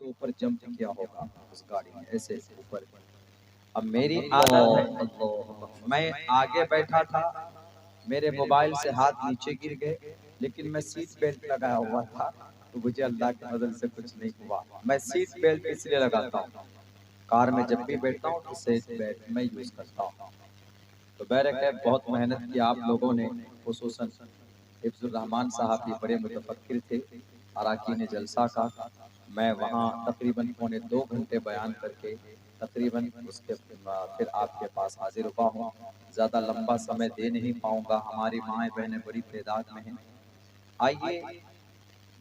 तो ऊपर जंप किया होगा उस गाड़ी में ऐसे ऊपर। अब मेरी आदत है, मैं आगे बैठा था, मेरे मोबाइल से हाथ नीचे गिर गए, लेकिन मैं सीट बेल्ट लगाया हुआ था, तो मुझे अल्लाह के फजल से कुछ नहीं हुआ। मैं सीट बेल्ट इसलिए लगाता हूँ, कार में जब भी बैठता हूँ तो सीट बेल्ट मैं यूज करता हूँ। तो बैरक है, बहुत मेहनत की आप लोगों ने, खुसूसन हिफ्जुर रहमान साहब भी बड़े मुतफक्किर थे, अराकीन जलसा का। मैं वहाँ तकरीबन पौने 2 घंटे बयान करके तकरीबन उसके फिर आपके पास हाजिर हुआ हूँ। ज़्यादा लंबा समय दे नहीं पाऊँगा, हमारी माएँ बहनें बड़ी तादाद में हैं। आइए,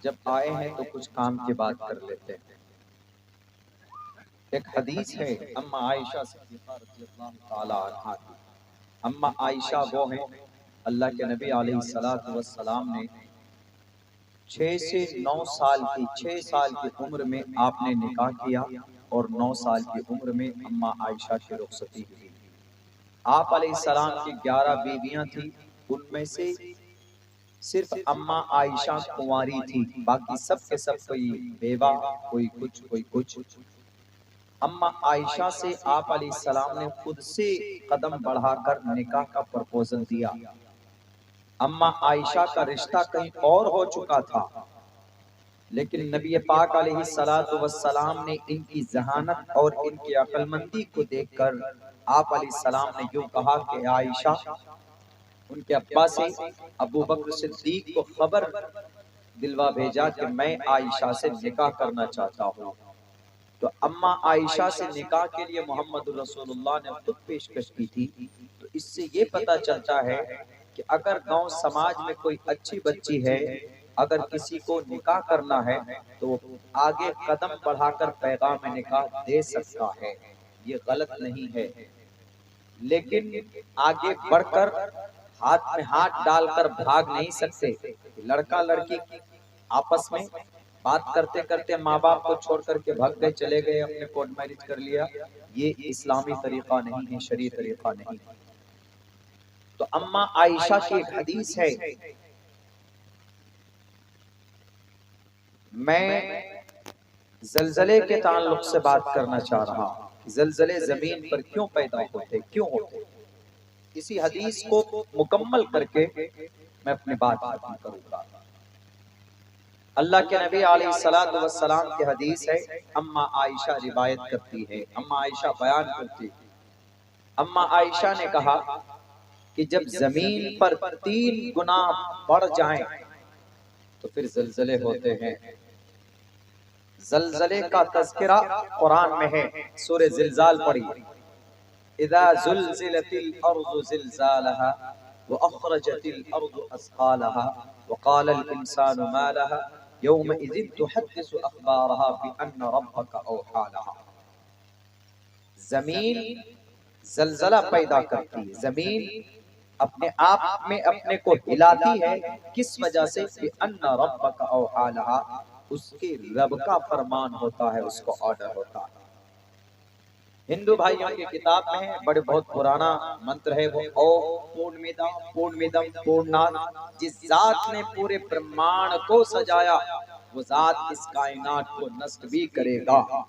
जब आए हैं तो कुछ काम की बात कर लेते हैं। एक हदीस है अम्मा आयशा सिद्दीक़ा रज़ियल्लाहु ताला अन्हा की। अम्मा आयशा वो हैं, अल्लाह के नबी अलैहिस्सलातु वस्सलाम ने 6 से 9 साल की 6 साल की उम्र में आपने निकाह किया और 9 साल की उम्र में अम्मा आयशा की रुखसती हुई। आप अलैहिस्सलाम की 11 बीवियां थी, उनमें से सिर्फ अम्मा आयशा कुंवारी थी, बाकी सब के सब कोई बेवा, कोई कुछ। अम्मा आयशा से आप अलैहिस्सलाम ने खुद से कदम बढ़ाकर निकाह का प्रपोजल दिया। अम्मा आयशा का रिश्ता कहीं और हो चुका था, लेकिन नबी पाक अलैहिस्सलातु वस्सलाम ने इनकी जहानत और इनकी अक्लमंदी को देखकर आप अलैहिस्सलाम ने यूं कहा कि आयशा, उनके अब्बा से अबू बकर सिद्दीक को खबर दिलवा भेजा कि मैं आयशा से निकाह करना चाहता हूँ। तो अम्मा आयशा से निकाह के लिए मोहम्मद रसूलुल्लाह ने खुद पेशकश की थी। तो इससे ये पता चलता है कि अगर गांव समाज में कोई अच्छी बच्ची है, अगर किसी को निकाह करना है तो वो आगे कदम बढ़ाकर पैगाम निकाह दे सकता है, ये गलत नहीं है। लेकिन आगे बढ़कर हाथ में हाथ डालकर भाग नहीं सकते। लड़का लड़की आपस में बात करते करते माँ बाप को छोड़ करके भाग गए, चले गए, अपने कोर्ट मैरिज कर लिया, ये इस्लामी तरीका नहीं है, शरीय तरीका नहीं। तो अम्मा आयशा की एक हदीस है, मैं जलजले के ताल्लुक से बात करना चाह रहा हूँ। जलजले जमीन पर क्यों पैदा होते, क्यों होते, इसी हदीस को मुकम्मल करके मैं अपनी बात खत्म करूंगा। अल्लाह के नबी अलैहिस्सलातु वस्सलाम की हदीस है, अम्मा आयशा रिवायत करती है, अम्मा आयशा बयान करती है। अम्मा आयशा ने कहा कि जब जमीन पर 3 गुना बढ़ जाएं तो फिर जलजले होते हैं। जलजले का तज़किरा कुरान में है, सूरह ज़िलज़ाल पढ़िए। इज़ा ज़ुलज़िलतिल अर्ज़ु ज़िलज़ालहा व अख़रजतिल अर्ज़ु अस्क़ालहा व क़ालल इंसानु मा लहा यौमइज़िन तुहद्दिसु अख़बारहा बिअन्न रब्बका औहा लहा। जमीन जलजला पैदा करती है, जमीन अपने आप में अपने को हिलाती है, किस वजह से? बिअन्न रब्बका औहा लहा, उसके रब का फरमान होता है, उसको ऑर्डर होता है। हिंदू भाइयों की किताब में है, बड़े बहुत पुराना मंत्र है वो, ओ पूर्णमिदम पूर्णात्, जिस जात ने पूरे ब्रह्मांड को सजाया वो जात इस कायनात को नष्ट भी करेगा।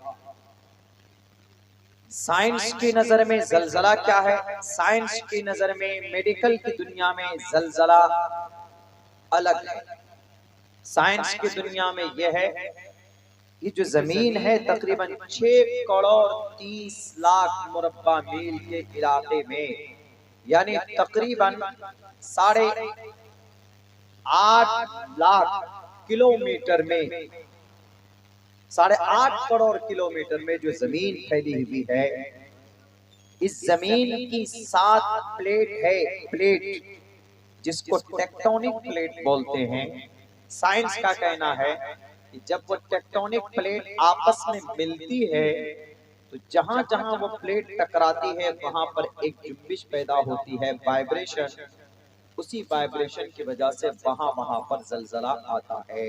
साइंस की नजर में जलजला क्या है? साइंस की नजर में, मेडिकल की दुनिया में जलजला अलग है। साइंस की दुनिया में यह है, ये जो जमीन है तकरीबन 6 करोड़ 30 लाख मुरब्बा मील के इलाके में, यानी तकरीबन 8.5 लाख किलोमीटर में, 8.5 करोड़ किलोमीटर में जो जमीन फैली हुई है, इस जमीन की 7 प्लेट है, प्लेट जिसको टेक्टोनिक प्लेट बोलते हैं। साइंस का कहना है कि जब वो टेक्टोनिक प्लेट आपस में मिलती है तो जहां जहां वो प्लेट टकराती है वहां पर एक जुम्बिश पैदा होती है, वाइब्रेशन। उसी वाइब्रेशन की वजह से वहां वहां पर जलजला आता है।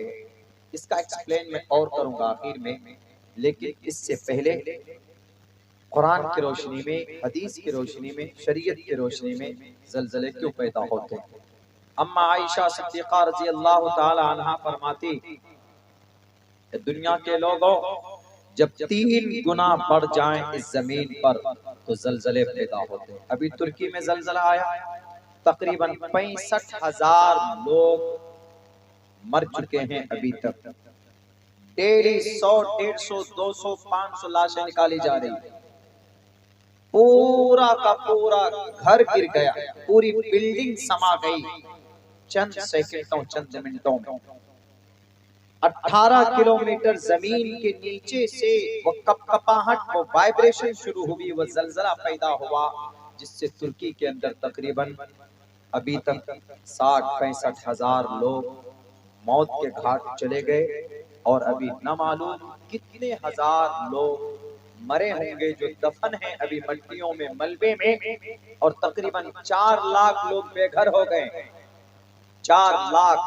इसका एक्सप्लेन मैं और करूंगा आखिर में, लेकिन इससे पहले कुरान की रोशनी में, हदीस की रोशनी में, शरीयत की रोशनी में जलजले क्यों पैदा होते हैं। अम्मा आयशा सिद्दीक़ा रज़ियल्लाहु ताला अन्हा फरमाती, दुनिया के लोगों, जब 3 गुना बढ़ जाएं इस जमीन पर तो जलजले पैदा होते हैं। अभी तुर्की में जलजला आया, तकरीबन 65,000 लोग मर चुके हैं अभी तक। डेली 100, 150, 200, 500 लाशें निकाली जा रही है। पूरा का पूरा घर गिर गया, पूरी बिल्डिंग समा गई चंद सेकंडों, चंद मिनटों में। 18 किलोमीटर जमीन के नीचे से वो कपकपाहट, वो वाइब्रेशन शुरू हुई, वो जलजला पैदा हुआ, जिससे तुर्की के अंदर तकरीबन अभी तक 60-65 हजार लोग मौत के घाट चले गए और अभी न मालूम कितने हजार लोग मरे होंगे जो दफन हैं अभी मट्टियों में, मलबे में। और तकरीबन 4 लाख लोग बेघर हो गए। 4 लाख।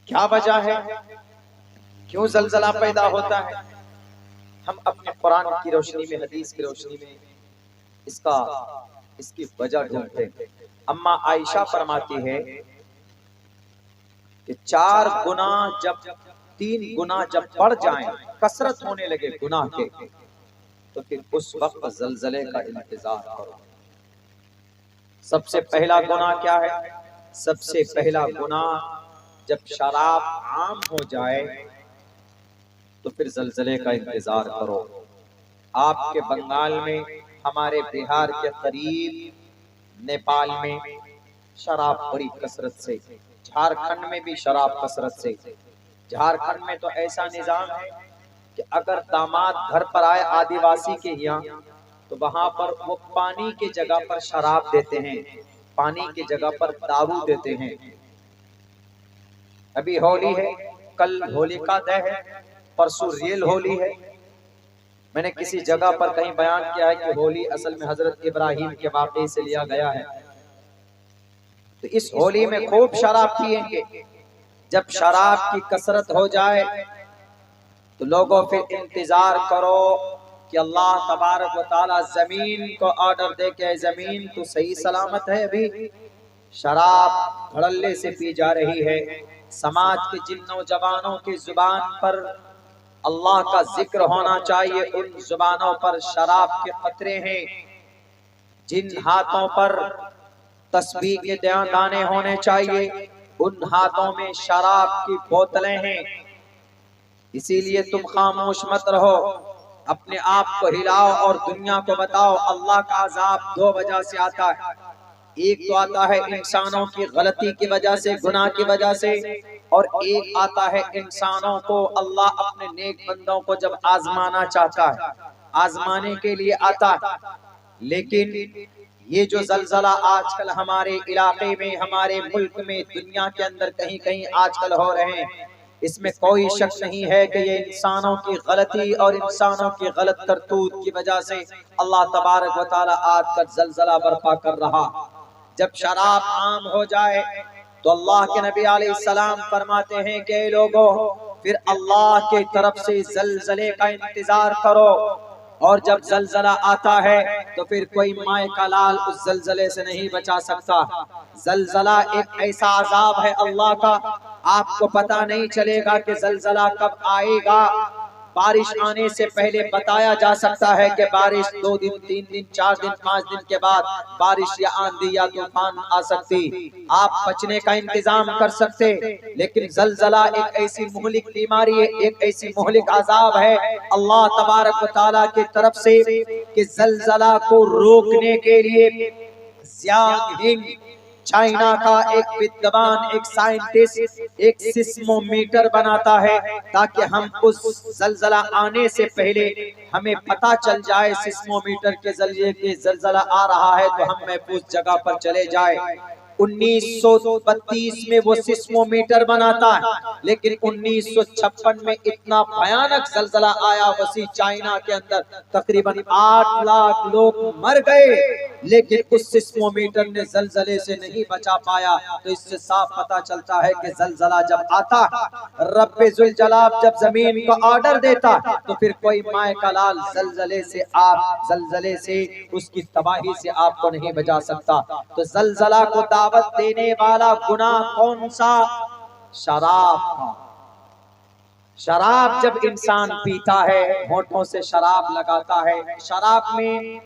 क्या वजह है, क्यों जलजला पैदा होता है? हम अपने कुरान की रोशनी में, हदीस की रोशनी में इसकी वजह ढूंढते हैं। अम्मा आयशा फरमाती है कि 4 गुना जब 3 गुना जब बढ़ जाएं, कसरत होने लगे गुनाह के, तो फिर उस वक्त जलजले का इंतजार करो। सबसे पहला गुनाह क्या है? सबसे पहला गुनाह जब शराब आम हो जाए तो फिर जलजले का इंतजार करो। आपके बंगाल में, हमारे बिहार के करीब नेपाल में शराब बड़ी कसरत से, झारखंड में भी शराब कसरत से। झारखंड में तो ऐसा निजाम है कि अगर दामाद घर पर आए आदिवासी के यहाँ, तो वहां पर वो पानी की जगह पर शराब देते हैं, पानी की जगह पर दारू देते हैं। अभी होली है, कल होलिका दहन है, परसों रियल होली है। मैंने किसी जगह पर कहीं बयान किया है कि होली असल में हजरत इब्राहिम के वाक़े से लिया गया है। तो इस होली में खूब शराब पिएंगे। जब शराब की कसरत हो जाए तो लोगों फिर इंतजार करो कि अल्लाह तबारक व तआला जमीन को ऑर्डर दे के, जमीन तो सही सलामत है, अभी शराब धड़ल्ले से पी जा रही है। समाज के जिन नौजवानों की जुबान पर अल्लाह का जिक्र होना चाहिए, उन जुबानों पर शराब के कतरे हैं। जिन हाथों पर तस्बीह के दाने होने चाहिए, उन हाथों में शराब की बोतलें हैं। इसीलिए तुम खामोश मत रहो, अपने आप को हिलाओ और दुनिया को बताओ अल्लाह का अजाब 2 वजह से आता है। एक तो आता है इंसानों की गलती की वजह से, गुनाह की वजह से, और एक आता है इंसानों को अल्लाह अपने नेक बंदों को जब आजमाना चाहता है, आजमाने के लिए आता है। लेकिन ये जो जलजला आजकल हमारे इलाके में, हमारे मुल्क में, दुनिया के अंदर कहीं कहीं आजकल हो रहे हैं, इसमें कोई शक नहीं है कि ये इंसानों की गलती और इंसानों की गलत करतूत की वजह से अल्लाह तबारक व तआला आज का जलजला बर्पा कर रहा। जब शराब आम हो जाए तो अल्लाह के नबी अलैहिस्सलाम फरमाते हैं कि लोगों, फिर अल्लाह के तरफ से जलजले का इंतजार करो, और जब जलजला आता है तो फिर कोई माए का लाल उस जलजले से नहीं बचा सकता। जलजला एक ऐसा अजाब है अल्लाह का, आपको पता नहीं चलेगा कि जलजला कब आएगा। बारिश आने से पहले बताया जा सकता है कि बारिश 2 दिन, 3 दिन, 4 दिन, 5 दिन के बाद बारिश या आंधी या तूफान आ सकती, आप बचने का इंतजाम कर सकते। लेकिन जलजला एक ऐसी मुहलिक बीमारी है, एक ऐसी मुहलिक अजाब है अल्लाह तबारक व तआला की तरफ से कि जलजला को रोकने के लिए ज़ियांग चाइना का एक विद्वान, एक साइंटिस्ट एक सिस्मोमीटर बनाता है ताकि हम उस जलजला आने से पहले हमें पता चल जाए, सिस्मोमीटर के जरिए कि जलजला आ रहा है तो हम महफूज जगह पर चले जाए। 1932 में वो सिस्मोमीटर बनाता है, लेकिन 1956 में इतना भयानक जलजला आया वसी चाइना के अंदर, तकरीबन 8 लाख लोग मर गए, लेकिन उस सिस्मोमीटर ने जलजले से नहीं बचा पाया। तो इससे साफ पता चलता है कि जलजला जब आता है, रब्बे जुल जलाल जब जमीन को ऑर्डर देता तो फिर कोई माए का लाल जलजले से उसकी तबाही से आपको नहीं बचा सकता। तो जलजला को दावत देने वाला गुनाह कौन सा? शराब था। शराब जब इंसान पीता है, होठों से शराब लगाता है, शराब में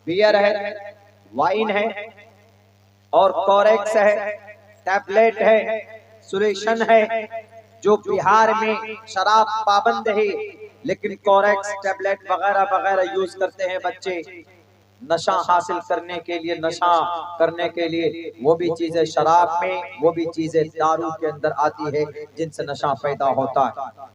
बियर है, वाइन है और कोरेक्स है, टैबलेट है, सुलेशन है। जो बिहार में शराब पाबंद है लेकिन कोरेक्स, टैबलेट वगैरह वगैरह यूज करते हैं बच्चे नशा हासिल करने के लिए, नशा करने के लिए। वो भी चीजें शराब में, वो भी चीजें दारू के अंदर आती है जिनसे नशा पैदा होता है।